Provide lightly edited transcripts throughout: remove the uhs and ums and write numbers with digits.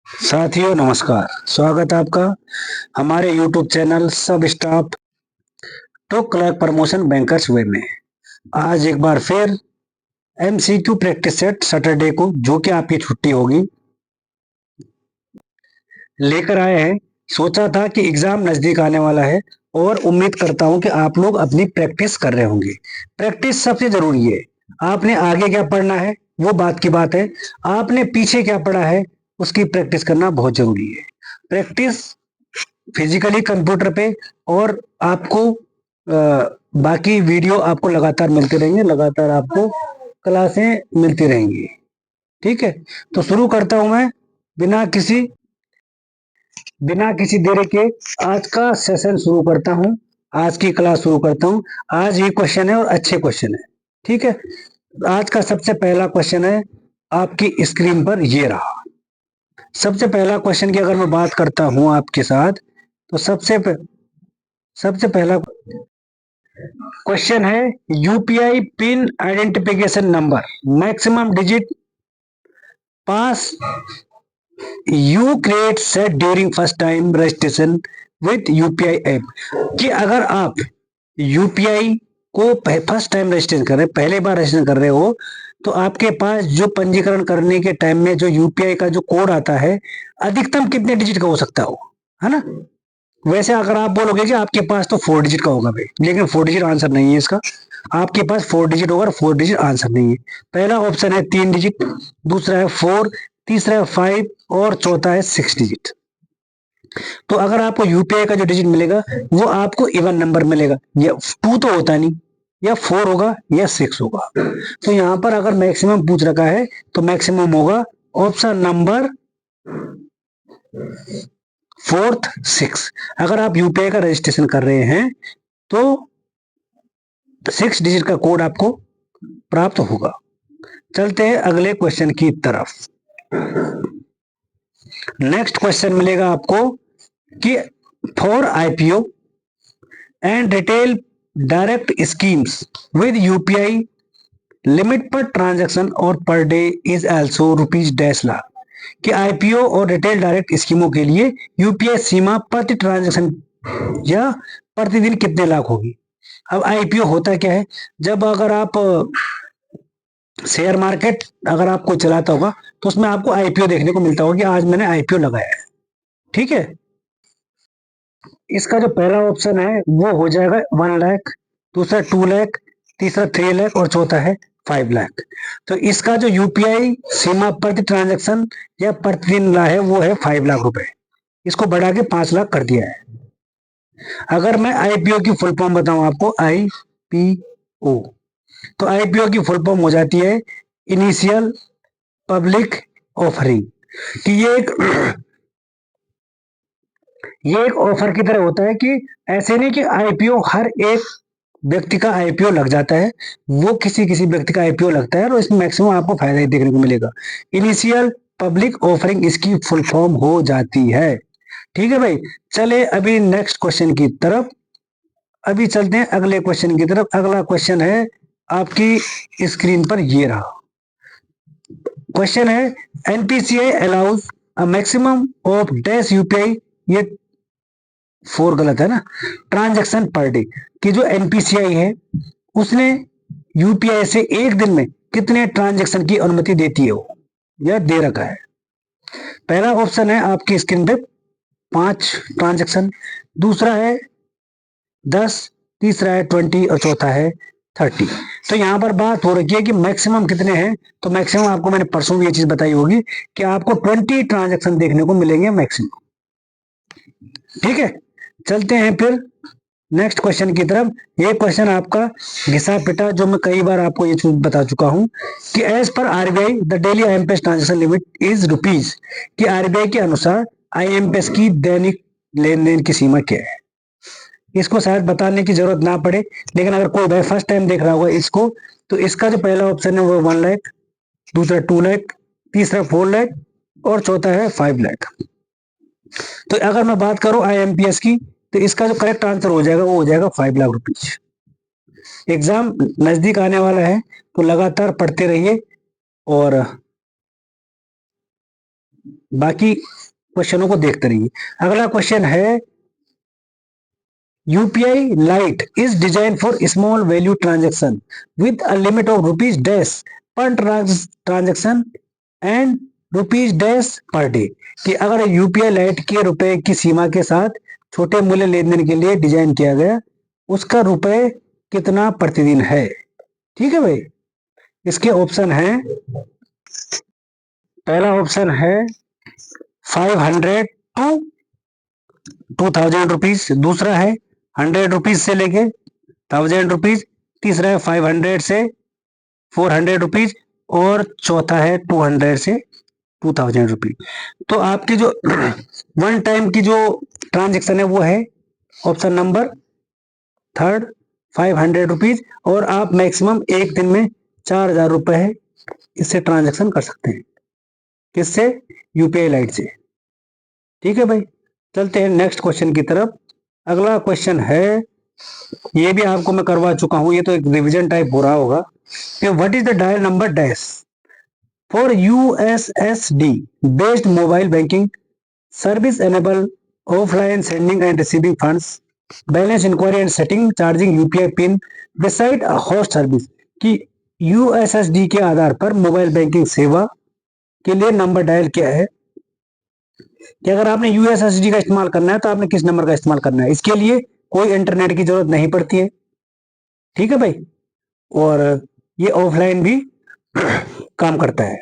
साथियों नमस्कार, स्वागत है आपका हमारे YouTube channel sub staff to clerk promotion bankers way में। आज एक बार फिर MCQ प्रैक्टिस सेट सैटरडे को, जो कि आपकी छुट्टी होगी, लेकर आए हैं। सोचा था कि एग्जाम नजदीक आने वाला है और उम्मीद करता हूं कि आप लोग अपनी प्रैक्टिस कर रहे होंगे। प्रैक्टिस सबसे जरूरी है। आपने आगे क्या पढ़ना है वो बात की बात है, आपने पीछे क्या पढ़ा है उसकी प्रैक्टिस करना बहुत जरूरी है। प्रैक्टिस फिजिकली कंप्यूटर पे, और आपको बाकी वीडियो आपको लगातार मिलते रहेंगे, लगातार आपको क्लासें मिलती रहेंगी। ठीक है, तो शुरू करता हूं मैं बिना किसी बिना किसी देरी के। आज का सेशन शुरू करता हूं, आज की क्लास शुरू करता हूं। आज ये क्वेश्चन है और अच्छे क्वेश्चन है। ठीक है, आज का सबसे पहला क्वेश्चन है आपकी स्क्रीन पर, ये रहा। सबसे पहला क्वेश्चन की अगर मैं बात करता हूं आपके साथ, तो सबसे पहला क्वेश्चन है UPI pin identification number maximum digit pass you create set during first time registration with UPI app. कि अगर आप यूपीआई को फर्स्ट टाइम रजिस्ट्रेशन कर रहे हैं, पहले बार रजिस्ट्रेशन कर रहे हो, तो आपके पास जो पंजीकरण करने के टाइम में जो यूपीआई का जो कोड आता है, अधिकतम कितने डिजिट का हो सकता हो, है ना। वैसे अगर आप बोलोगे कि आपके पास तो 4 डिजिट का होगा भाई, लेकिन 4 डिजिट आंसर नहीं है इसका। आपके पास 4 डिजिट होगा, 4 डिजिट आंसर नहीं है। पहला ऑप्शन है 3 डिजिट, दूसरा है 4, तीसरा है 5 और चौथा है 6 डिजिट। तो अगर आपको यूपीआई का जो डिजिट मिलेगा वो आपको इवन नंबर मिलेगा, या 2 तो होता नहीं, या 4 होगा या 6 होगा। तो यहां पर अगर मैक्सिमम पूछ रखा है तो मैक्सिमम होगा ऑप्शन नंबर 4th 6। अगर आप यूपीआई का रजिस्ट्रेशन कर रहे हैं तो 6 डिजिट का कोड आपको प्राप्त होगा। चलते हैं अगले क्वेश्चन की तरफ। नेक्स्ट क्वेश्चन मिलेगा आपको कि for IPO and retail direct schemes with UPI limit पर ट्रांजैक्शन और per day is also ₹1 lakh. कि आईपीओ और रिटेल डायरेक्ट स्कीमों के लिए यूपीआई सीमा प्रति ट्रांजैक्शन या प्रतिदिन कितने लाख होगी। अब आईपीओ होता क्या है, जब अगर आप शेयर मार्केट अगर आपको चलाता होगा तो उसमें आपको आईपीओ देखने को मिलता होगा कि आज मैंने आईपीओ लगाया है। ठीक है, इसका जो पहला ऑप्शन है वो हो जाएगा 1 लाख, दूसरा 2 लाख, तीसरा 3 लाख और चौथा है 5 लाख। तो इसका जो यूपीआई सीमा प्रति ट्रांजैक्शन या प्रतिदिन है वो है 5 लाख रुपए। इसको बढ़ा के 5 लाख कर दिया है। अगर मैं आईपीओ की फुल फॉर्म बताऊं आपको, आईपीओ, तो आईपीओ की फुल फॉर्म हो जाती है इनिशियल पब्लिक ऑफरिंग। कि ये एक ऑफर की तरह होता है। कि ऐसे नहीं कि आईपीओ हर एक व्यक्ति का आईपीओ लग जाता है, वो किसी किसी व्यक्ति का आईपीओ लगता है और इसमें मैक्सिमम आपको फायदा ही देखने को मिलेगा। इनिशियल पब्लिक ऑफरिंग इसकी फुल फॉर्म हो जाती है। ठीक है भाई, चले अभी नेक्स्ट क्वेश्चन की तरफ। अभी चलते हैं अगले क्वेश्चन की तरफ। अगला क्वेश्चन है आपकी स्क्रीन पर, ये रहा। क्वेश्चन है NPCI allows a maximum of dash UPI, ये 4 गलत है ना, ट्रांजैक्शन पर डे। कि जो एनपीसीआई है उसने यूपीआई से एक दिन में कितने ट्रांजैक्शन की अनुमति देती है, वो या दे रखा है। पहला ऑप्शन है आपकी स्क्रीन पे 5 ट्रांजैक्शन, दूसरा है 10, तीसरा है 20 और चौथा है 30। तो यहां पर बात हो रही है कि मैक्सिमम कितने हैं। तो मैक्सिमम आपको मैंने परसों भी ये चीज बताई होगी कि आपको 20 ट्रांजैक्शन देखने को मिलेंगे मैक्सिमम। ठीक है, चलते हैं फिर नेक्स्ट क्वेश्चन की तरफ। ये क्वेश्चन आपका घिसा पिटा, जो मैं कई बार आपको ये चीज बता चुका हूं कि as per RBI the daily IMPS transaction limit is ₹। कि आरबीआई के अनुसार आईएमपीएस की दैनिक लेन देन की सीमा क्या है। इसको शायद बताने की जरूरत ना पड़े, लेकिन अगर कोई भाई फर्स्ट टाइम देख रहा होगा इसको, तो इसका जो पहला ऑप्शन है वो 1 लाख, दूसरा 2 लाख, तीसरा 4 लाख और चौथा है 5 लाख। तो अगर मैं बात करूं आईएमपीएस की, तो इसका जो करेक्ट आंसर हो जाएगा वो हो जाएगा ₹5 लाख। एग्जाम नजदीक आने वाला है तो लगातार पढ़ते रहिए और बाकी क्वेश्चनों को देखते रहिए। अगला क्वेश्चन है, UPI lite is design for small value transaction with a limit of rupees dash per transaction and rupees dash per day. कि अगर यूपीआई लाइट के रुपए की सीमा के साथ छोटे मूल्य लेन देन के लिए डिजाइन किया गया, उसका रुपए कितना प्रतिदिन है। ठीक है भाई, इसके ऑप्शन है, पहला ऑप्शन है 500 टू 2000 रुपीज, दूसरा है 100 रुपीज से लेके 1000 रुपीज, तीसरा है 500 से 400 रुपीज, और चौथा है 200 से 2000 रुपीज। तो आपकी जो वन टाइम की जो ट्रांजेक्शन है वो है ऑप्शन नंबर थर्ड 500 रुपीज, और आप मैक्सिमम एक दिन में 4000 रुपए है इससे ट्रांजेक्शन कर सकते हैं। किससे? यूपीआई लाइट से। ठीक है भाई, चलते हैं नेक्स्ट क्वेश्चन की तरफ। अगला क्वेश्चन है, ये भी आपको मैं करवा चुका हूं, ये तो एक रिवीजन टाइप हो रहा होगा कि what is the dial number dash for USSD based mobile banking service enable offline sending and receiving funds balance inquiry and setting charging UPI PIN beside a host service. कि USSD के आधार पर mobile banking सेवा के लिए number dial क्या है। कि अगर आपने यूएसएसडी का इस्तेमाल करना है तो आपने किस नंबर का इस्तेमाल करना है। इसके लिए कोई इंटरनेट की जरूरत नहीं पड़ती है। ठीक है भाई, और ये ऑफलाइन भी काम करता है।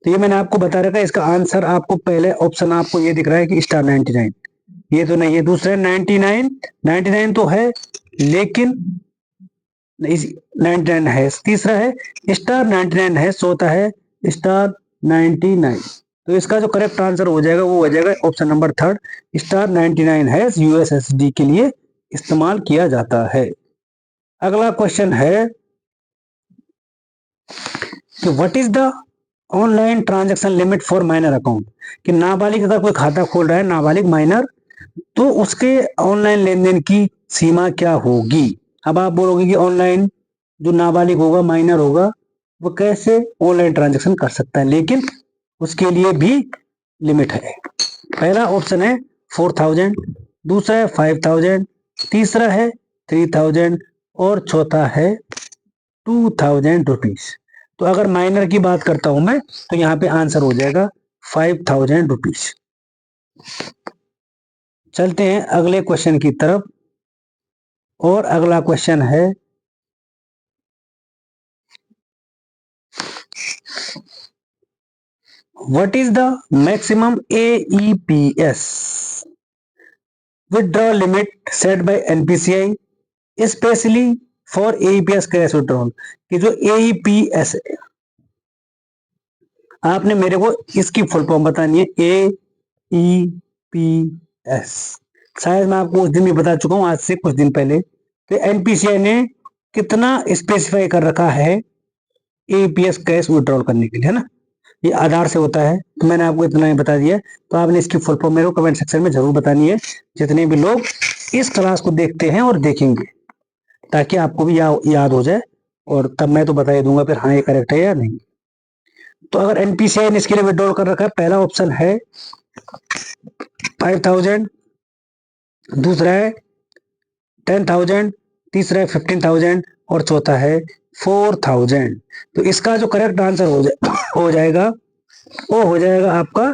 तो ये मैंने आपको बता रखा है। इसका आंसर आपको पहले ऑप्शन आपको ये दिख रहा है कि स्टार 99, ये तो नहीं है। दूसरा 99 तो है लेकिन 99 है। तीसरा है स्टार 99 है, चौथा है स्टार 99। तो इसका जो करेक्ट आंसर हो जाएगा वो हो जाएगा ऑप्शन नंबर थर्ड, स्टार 99 है यूएसएसडी के लिए इस्तेमाल किया जाता है। अगला क्वेश्चन है कि what is the online transaction limit for minor account. कि नाबालिग अगर कोई खाता खोल रहा है, नाबालिग माइनर, तो उसके ऑनलाइन लेन देन की सीमा क्या होगी। अब आप बोलोगे कि ऑनलाइन जो नाबालिग होगा, माइनर होगा, वो कैसे ऑनलाइन ट्रांजैक्शन कर सकता है, लेकिन उसके लिए भी लिमिट है। पहला ऑप्शन है 4000, दूसरा है 5000, तीसरा है 3000, और चौथा है 2000 रुपीज। तो अगर माइनर की बात करता हूं मैं तो यहाँ पे आंसर हो जाएगा 5000 रुपीज। चलते हैं अगले क्वेश्चन की तरफ, और अगला क्वेश्चन है, what is the maximum AEPS withdraw limit set by NPCI specially for AEPS cash withdrawal. कि जो एईपीएस है, आपने मेरे को इसकी फुल फॉर्म बतानी है। एईपीएस शायद मैं आपको उस दिन भी बता चुका हूं, आज से कुछ दिन पहले। तो एनपीसीआई ने कितना स्पेसिफाई कर रखा है एईपीएस कैश विथड्रॉल करने के लिए, है ना। ये आधार से होता है, तो मैंने आपको इतना ही बता दिया। तो आपने इसकी फुल फॉर्म मेरे को कमेंट सेक्शन में जरूर बतानी है, जितने भी लोग इस क्लास को देखते हैं और देखेंगे, ताकि आपको भी याद हो जाए, और तब मैं तो बता ही दूंगा फिर हाँ ये करेक्ट है या नहीं। तो अगर एनपीसीआई ने इसके लिए विड्रॉल कर रखा है, पहला ऑप्शन है 5000, दूसरा है 10,000, तीसरा है 15,000, और चौथा है 4,000। तो इसका जो करेक्ट आंसर हो जाएगा वो हो जाएगा आपका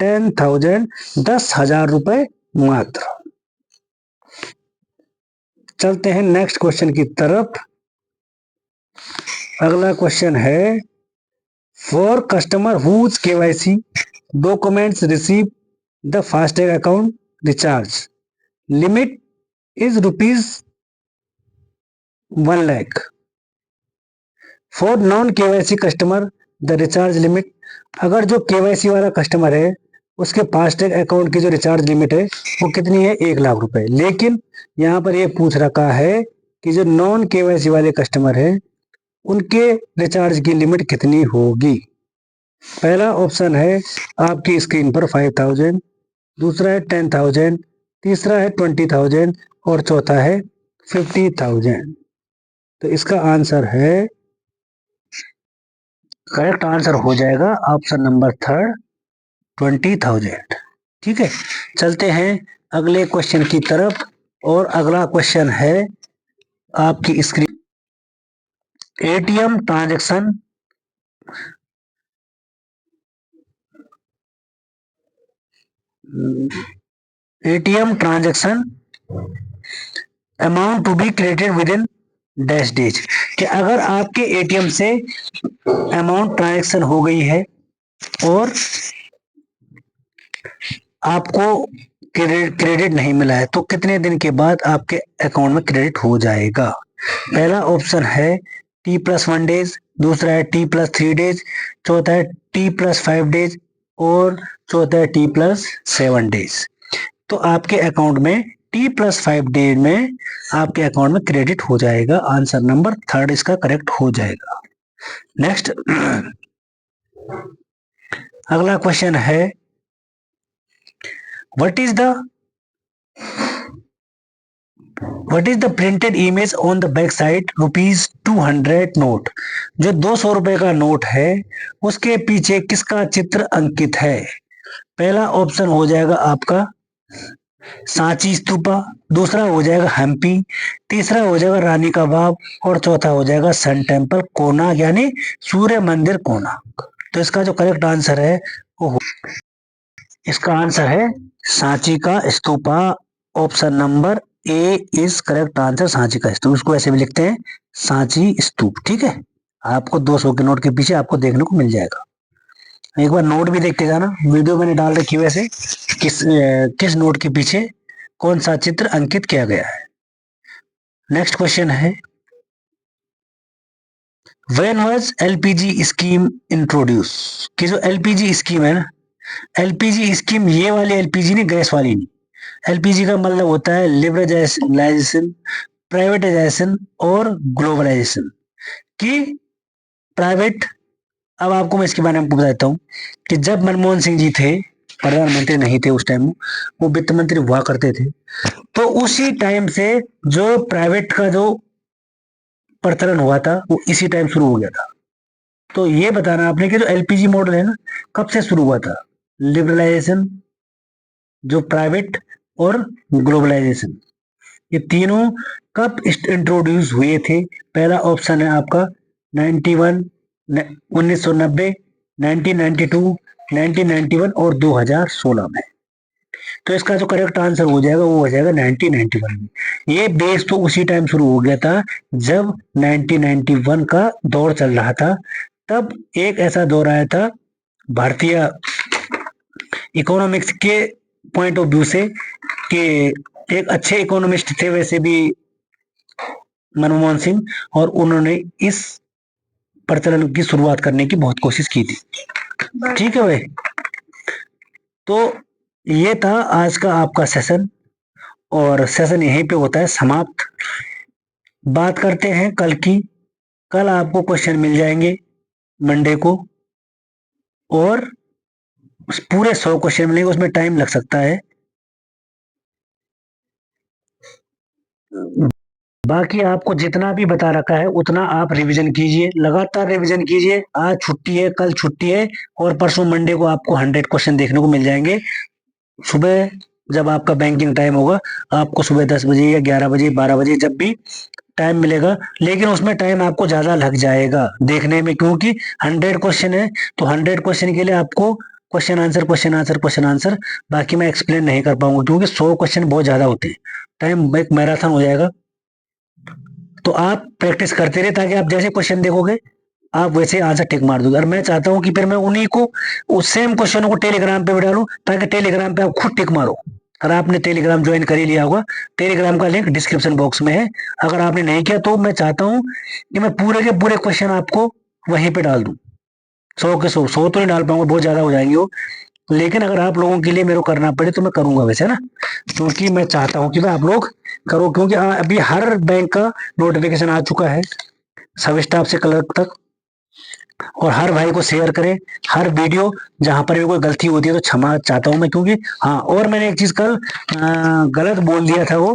10,000, 10,000 रुपए मात्र। चलते हैं नेक्स्ट क्वेश्चन की तरफ। अगला क्वेश्चन है, for customer whose KYC documents receive the FASTag account recharge limit is ₹1,00,000। For non KYC customer the recharge limit. अगर जो केवाईसी वाला कस्टमर है उसके फास्टैग अकाउंट की जो रिचार्ज लिमिट है वो कितनी है, 1,00,000 रुपए। लेकिन यहाँ पर ये पूछ रखा है कि जो नॉन केवाईसी वाले कस्टमर है उनके रिचार्ज की लिमिट कितनी होगी। पहला ऑप्शन है आपकी स्क्रीन पर 5,000, दूसरा है 10,000, तीसरा है 20,000, और चौथा है 50,000। तो इसका आंसर है, करेक्ट आंसर हो जाएगा ऑप्शन नंबर थर्ड 20,000। ठीक है, चलते हैं अगले क्वेश्चन की तरफ। और अगला क्वेश्चन है आपकी screen, ATM transaction ATM transaction amount to be credited within dash days, कि अगर आपके एटीएम से अमाउंट ट्रांजैक्शन हो गई है और आपको क्रेडिट नहीं मिला है तो कितने दिन के बाद आपके अकाउंट में क्रेडिट हो जाएगा। पहला ऑप्शन है T+1 डेज, दूसरा है T+3 डेज, चौथा है T+5 डेज और चौथा है T+7 डेज। तो आपके अकाउंट में T+5 डेज में आपके अकाउंट में क्रेडिट हो जाएगा। आंसर नंबर 3 इसका करेक्ट हो जाएगा। नेक्स्ट अगला क्वेश्चन है, What is the printed image on the back side ₹200 note? जो 200 रुपए का नोट है उसके पीछे किसका चित्र अंकित है? पहला ऑप्शन हो जाएगा आपका सांची स्तूपा, दूसरा हो जाएगा हम्पी, तीसरा हो जाएगा रानी का बाग और चौथा हो जाएगा सन टेम्पल कोणार्क यानी सूर्य मंदिर कोणार्क। तो इसका जो करेक्ट आंसर है वो इसका आंसर है सांची का stupa. Option number A is correct answer, Sanchi का स्तूप। इसको ऐसे भी लिखते हैं सांची स्तूप। ठीक है, आपको 200 के नोट के पीछे आपको देखने को मिल जाएगा। एक बार नोट भी देखते जाना, वीडियो मैंने डाल रखी है वैसे किस नोट के पीछे कौन सा चित्र अंकित किया गया है। नेक्स्ट क्वेश्चन है, when was LPG scheme introduce? कि जो एलपीजी स्कीम है ना, एलपीजी स्कीम ये वाली एलपीजी नहीं, गैस वाली नहीं। एलपीजी का मतलब होता है लिबरलाइजेशन, प्राइवेटाइजेशन और ग्लोबलाइजेशन की प्राइवेट। अब आपको मैं इसके बारे में बता देता हूँ कि जब मनमोहन सिंह जी थे प्रधानमंत्री नहीं थे उस टाइम, वो वित्त मंत्री हुआ करते थे, तो उसी टाइम से जो प्राइवेट का जो प्रचलन हुआ था वो इसी टाइम शुरू हो गया था। तो ये बताना आपने कि जो एलपीजी मॉडल है ना कब से शुरू हुआ था? लिबरलाइजेशन, जो प्राइवेट और ग्लोबलाइजेशन, ये तीनों कब इंट्रोड्यूस हुए थे? पहला ऑप्शन है आपका 1990, 1992, 1991 और 2016 में। तो इसका जो करेक्ट आंसर हो जाएगा वो हो जाएगा 1991 में। ये बेस तो उसी टाइम शुरू हो गया था जब 1991 का दौर चल रहा था। तब एक ऐसा दौर आया था भारतीय इकोनॉमिक्स के पॉइंट ऑफ व्यू से कि एक अच्छे इकोनॉमिस्ट थे वैसे भी मनमोहन सिंह, और उन्होंने इस प्रचलन की शुरुआत करने की बहुत कोशिश की थी। ठीक है भाई, तो ये था आज का आपका सेशन और सेशन यहीं पे होता है समाप्त। बात करते हैं कल की। कल आपको क्वेश्चन मिल जाएंगे मंडे को और पूरे 100 क्वेश्चन मिलेंगे, उसमें टाइम लग सकता है। बाकी आपको जितना भी बता रखा है उतना आप रिवीजन कीजिए, लगातार रिवीजन कीजिए। आज छुट्टी है, कल छुट्टी है और परसों मंडे को आपको 100 क्वेश्चन देखने को मिल जाएंगे। सुबह जब आपका बैंकिंग टाइम होगा आपको सुबह 10 बजे या 11 बजे 12 बजे जब भी टाइम मिलेगा, लेकिन उसमें टाइम आपको ज्यादा लग जाएगा देखने में, क्योंकि 100 क्वेश्चन है। तो 100 क्वेश्चन के लिए आपको question answer question answer question answer, बाकी मैं एक्सप्लेन नहीं कर पाऊंगा क्योंकि 100 क्वेश्चन बहुत ज्यादा होते हैं। टाइम एक मैराथन हो जाएगा। तो आप प्रैक्टिस करते रहे ताकि आप जैसे क्वेश्चन देखोगे आप वैसे आंसर टिक मार दोगे। और मैं चाहता हूं कि फिर मैं उन्हीं को उस सेम क्वेश्चनों को टेलीग्राम पे भी डालूं ताकि टेलीग्राम पे आप खुद टिक मारो। अगर आपने टेलीग्राम ज्वाइन कर ही लिया होगा, टेलीग्राम का लिंक डिस्क्रिप्शन बॉक्स में है। अगर आपने नहीं किया तो मैं चाहता हूं कि मैं पूरे के पूरे क्वेश्चन आपको वहीं पे डाल दूं। 100 के 100 तो नहीं डाल पाऊंगा, बहुत ज्यादा हो जाएंगे वो, लेकिन अगर आप लोगों के लिए मेरे को करना पड़े तो मैं करूंगा वैसे ना, क्योंकि मैं चाहता हूं कि मैं आप लोग करो, क्योंकि अभी हर बैंक का नोटिफिकेशन आ चुका है सब स्टाफ से क्लर्क तक। और हर भाई को शेयर करें हर वीडियो, जहां पर भी कोई गलती होती है तो क्षमा चाहता हूं मैं, क्योंकि हाँ, और मैंने एक चीज कल गलत बोल दिया था वो,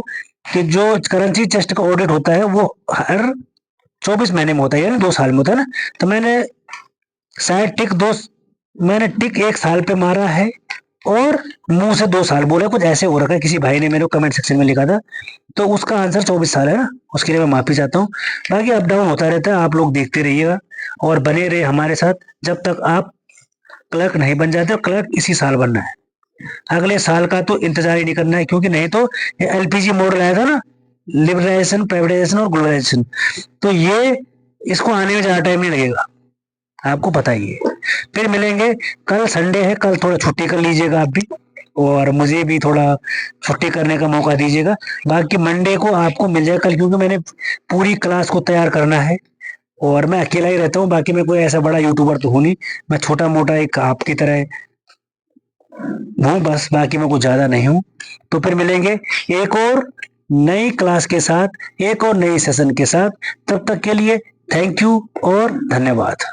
कि जो करेंसी टेस्ट का ऑडिट होता है वो हर 24 महीने में होता है, यानी 2 साल में होता है ना। तो मैंने शायद टिक 2 मैंने टिक 1 साल पे मारा है और मुंह से 2 साल बोला, कुछ ऐसे हो रखा है। किसी भाई ने मेरे को कमेंट सेक्शन में लिखा था, तो उसका आंसर 24 साल है ना, उसके लिए मैं माफी चाहता हूँ। बाकी अप डाउन होता रहता है, आप लोग देखते रहिएगा और बने रहे हमारे साथ जब तक आप क्लर्क नहीं बन जाते। और क्लर्क इसी साल बनना है, अगले साल का तो इंतजार ही नहीं करना है, क्योंकि नहीं तो एलपीजी मॉडल आया था ना, लिबरलाइजेशन, प्राइवेटाइजेशन और ग्लोबलाइजेशन, तो ये इसको आने में ज्यादा टाइम नहीं लगेगा, आपको पता ही है। फिर मिलेंगे, कल संडे है, कल थोड़ा छुट्टी कर लीजिएगा आप भी, और मुझे भी थोड़ा छुट्टी करने का मौका दीजिएगा। बाकी मंडे को आपको मिल जाएगा कल, क्योंकि मैंने पूरी क्लास को तैयार करना है और मैं अकेला ही रहता हूँ। बाकी मैं कोई ऐसा बड़ा यूट्यूबर तो हूँ नहीं, मैं छोटा मोटा एक आपकी तरह हूँ बस, बाकी मैं कुछ ज्यादा नहीं हूँ। तो फिर मिलेंगे एक और नई क्लास के साथ, एक और नई सेशन के साथ। तब तक के लिए थैंक यू और धन्यवाद।